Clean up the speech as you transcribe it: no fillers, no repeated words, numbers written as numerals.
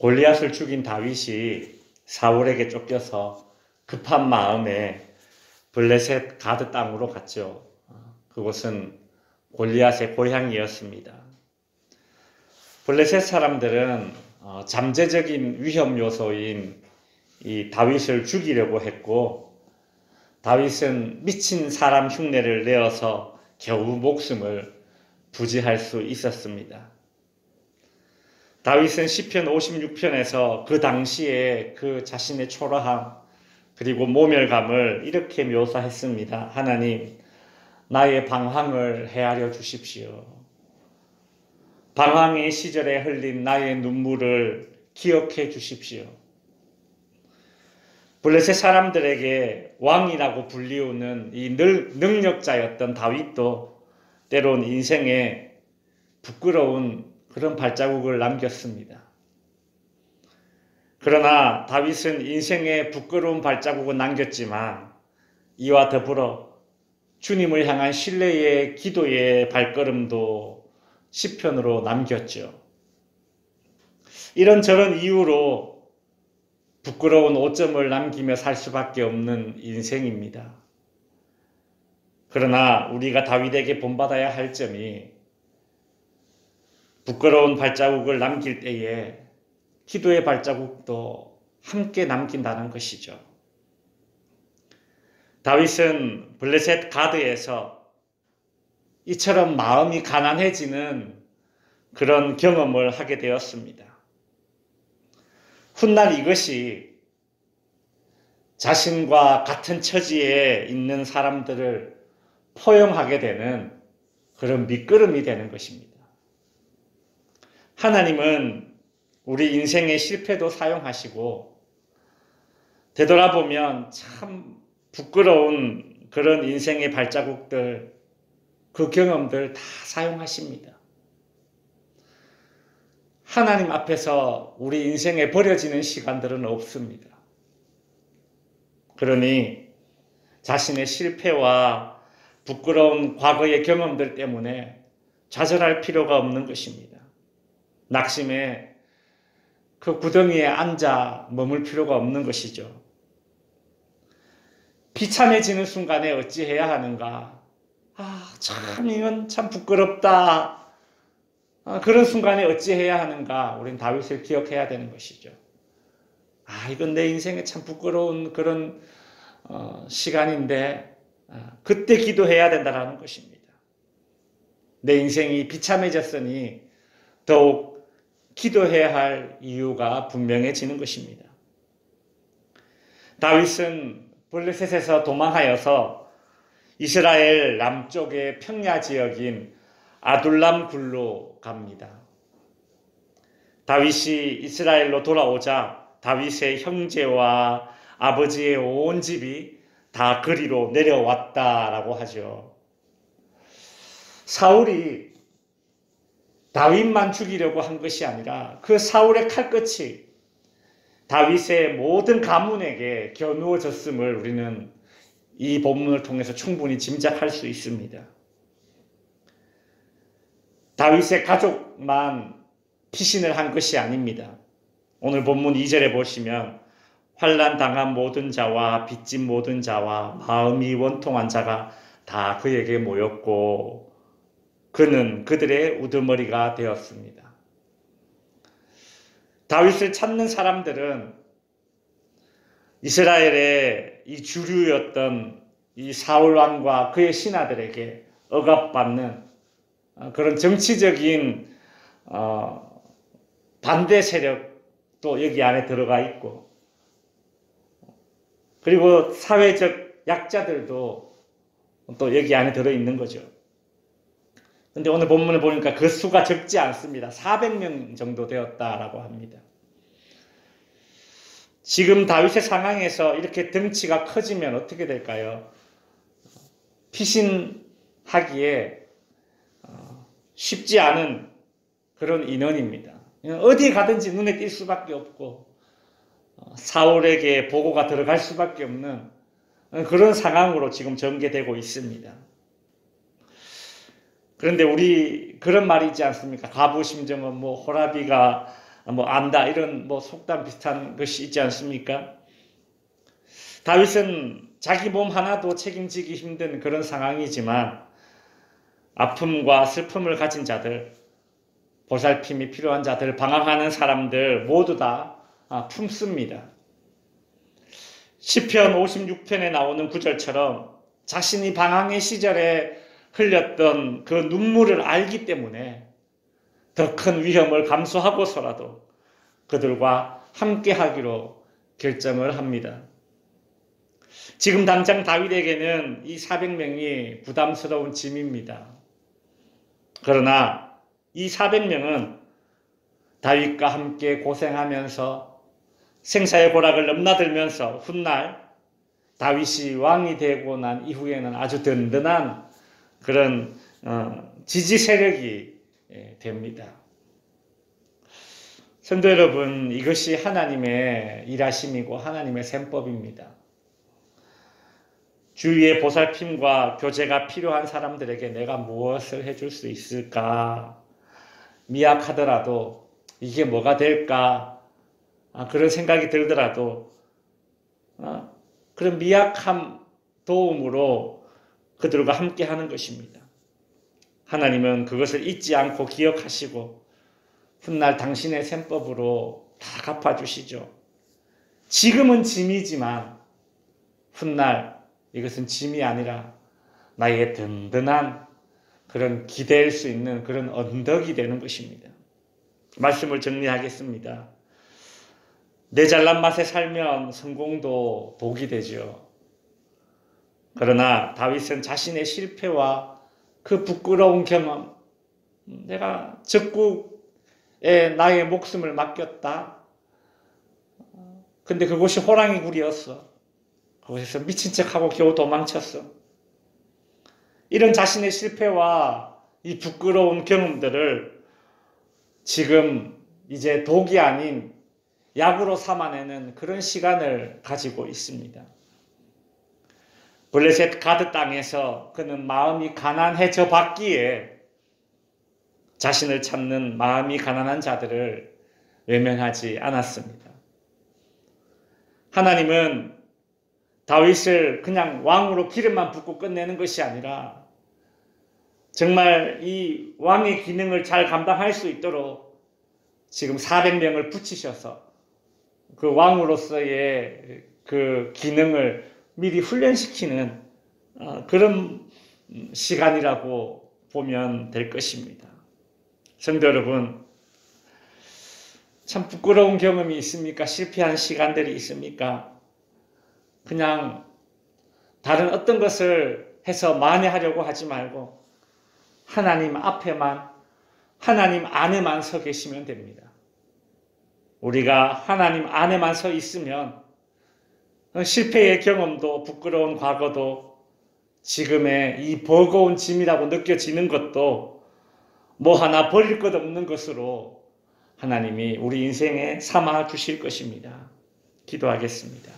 골리앗을 죽인 다윗이 사울에게 쫓겨서 급한 마음에 블레셋 가드 땅으로 갔죠. 그곳은 골리앗의 고향이었습니다. 블레셋 사람들은 잠재적인 위험 요소인 이 다윗을 죽이려고 했고, 다윗은 미친 사람 흉내를 내어서 겨우 목숨을 부지할 수 있었습니다. 다윗은 시편 56편에서 그 당시에 그 자신의 초라함 그리고 모멸감을 이렇게 묘사했습니다. 하나님, 나의 방황을 헤아려 주십시오. 방황의 시절에 흘린 나의 눈물을 기억해 주십시오. 블레셋 사람들에게 왕이라고 불리우는 이 능력자였던 다윗도 때론 인생에 부끄러운 그런 발자국을 남겼습니다. 그러나 다윗은 인생에 부끄러운 발자국을 남겼지만 이와 더불어 주님을 향한 신뢰의 기도의 발걸음도 시편으로 남겼죠. 이런저런 이유로 부끄러운 오점을 남기며 살 수밖에 없는 인생입니다. 그러나 우리가 다윗에게 본받아야 할 점이 부끄러운 발자국을 남길 때에 기도의 발자국도 함께 남긴다는 것이죠. 다윗은 블레셋 가드에서 이처럼 마음이 가난해지는 그런 경험을 하게 되었습니다. 훗날 이것이 자신과 같은 처지에 있는 사람들을 포용하게 되는 그런 밑거름이 되는 것입니다. 하나님은 우리 인생의 실패도 사용하시고 되돌아보면 참 부끄러운 그런 인생의 발자국들, 그 경험들 다 사용하십니다. 하나님 앞에서 우리 인생에 버려지는 시간들은 없습니다. 그러니 자신의 실패와 부끄러운 과거의 경험들 때문에 좌절할 필요가 없는 것입니다. 낙심에 그 구덩이에 앉아 머물 필요가 없는 것이죠. 비참해지는 순간에 어찌해야 하는가? 참 이건 참 부끄럽다. 그런 순간에 어찌해야 하는가? 우린 다윗을 기억해야 되는 것이죠. 이건 내 인생에 참 부끄러운 그런 시간인데 그때 기도해야 된다는 것입니다. 내 인생이 비참해졌으니 더욱 기도해야 할 이유가 분명해지는 것입니다. 다윗은 블레셋에서 도망하여서 이스라엘 남쪽의 평야 지역인 아둘람 굴로 갑니다. 다윗이 이스라엘로 돌아오자 다윗의 형제와 아버지의 온 집이 다 그리로 내려왔다라고 하죠. 사울이 다윗만 죽이려고 한 것이 아니라 그 사울의 칼끝이 다윗의 모든 가문에게 겨누어졌음을 우리는 이 본문을 통해서 충분히 짐작할 수 있습니다. 다윗의 가족만 피신을 한 것이 아닙니다. 오늘 본문 2절에 보시면 환난 당한 모든 자와 빚진 모든 자와 마음이 원통한 자가 다 그에게 모였고 그는 그들의 우두머리가 되었습니다. 다윗을 찾는 사람들은 이스라엘의 이 주류였던 이 사울 왕과 그의 신하들에게 억압받는 그런 정치적인 반대 세력도 여기 안에 들어가 있고, 그리고 사회적 약자들도 또 여기 안에 들어있는 거죠. 근데 오늘 본문을 보니까 그 수가 적지 않습니다. 400명 정도 되었다라고 합니다. 지금 다윗의 상황에서 이렇게 덩치가 커지면 어떻게 될까요? 피신하기에 쉽지 않은 그런 인원입니다. 어디에 가든지 눈에 띌 수밖에 없고 사울에게 보고가 들어갈 수밖에 없는 그런 상황으로 지금 전개되고 있습니다. 그런데 우리 그런 말이 있지 않습니까? 갑오심정은 호라비가 뭐 안다 이런 뭐 속담 비슷한 것이 있지 않습니까? 다윗은 자기 몸 하나도 책임지기 힘든 그런 상황이지만 아픔과 슬픔을 가진 자들, 보살핌이 필요한 자들, 방황하는 사람들 모두 다 품습니다. 시편 56편에 나오는 구절처럼 자신이 방황의 시절에 흘렸던 그 눈물을 알기 때문에 더 큰 위험을 감수하고서라도 그들과 함께 하기로 결정을 합니다. 지금 당장 다윗에게는 이 400명이 부담스러운 짐입니다. 그러나 이 400명은 다윗과 함께 고생하면서 생사의 고락을 넘나들면서 훗날 다윗이 왕이 되고 난 이후에는 아주 든든한 그런 지지 세력이 됩니다. 성도 여러분, 이것이 하나님의 일하심이고 하나님의 셈법입니다. 주위의 보살핌과 교제가 필요한 사람들에게 내가 무엇을 해줄 수 있을까? 미약하더라도 이게 뭐가 될까? 그런 생각이 들더라도 그런 미약한 도움으로 그들과 함께 하는 것입니다. 하나님은 그것을 잊지 않고 기억하시고 훗날 당신의 셈법으로 다 갚아주시죠. 지금은 짐이지만 훗날 이것은 짐이 아니라 나의 든든한 그런 기댈 수 있는 그런 언덕이 되는 것입니다. 말씀을 정리하겠습니다. 내 잘난 맛에 살면 성공도 복이 되죠. 그러나 다윗은 자신의 실패와 그 부끄러운 경험, 내가 적국에 나의 목숨을 맡겼다. 근데 그곳이 호랑이 굴이었어. 그곳에서 미친 척하고 겨우 도망쳤어. 이런 자신의 실패와 이 부끄러운 경험들을 지금 이제 독이 아닌 약으로 삼아내는 그런 시간을 가지고 있습니다. 블레셋 가드 땅에서 그는 마음이 가난해져 봤기에 자신을 찾는 마음이 가난한 자들을 외면하지 않았습니다. 하나님은 다윗을 그냥 왕으로 기름만 붓고 끝내는 것이 아니라 정말 이 왕의 기능을 잘 감당할 수 있도록 지금 400명을 붙이셔서 그 왕으로서의 그 기능을 미리 훈련시키는 그런 시간이라고 보면 될 것입니다. 성도 여러분, 참 부끄러운 경험이 있습니까? 실패한 시간들이 있습니까? 그냥 다른 어떤 것을 해서 만회하려고 하지 말고 하나님 앞에만, 하나님 안에만 서 계시면 됩니다. 우리가 하나님 안에만 서 있으면 실패의 경험도 부끄러운 과거도 지금의 이 버거운 짐이라고 느껴지는 것도 뭐 하나 버릴 것 없는 것으로 하나님이 우리 인생에 삼아 주실 것입니다. 기도하겠습니다.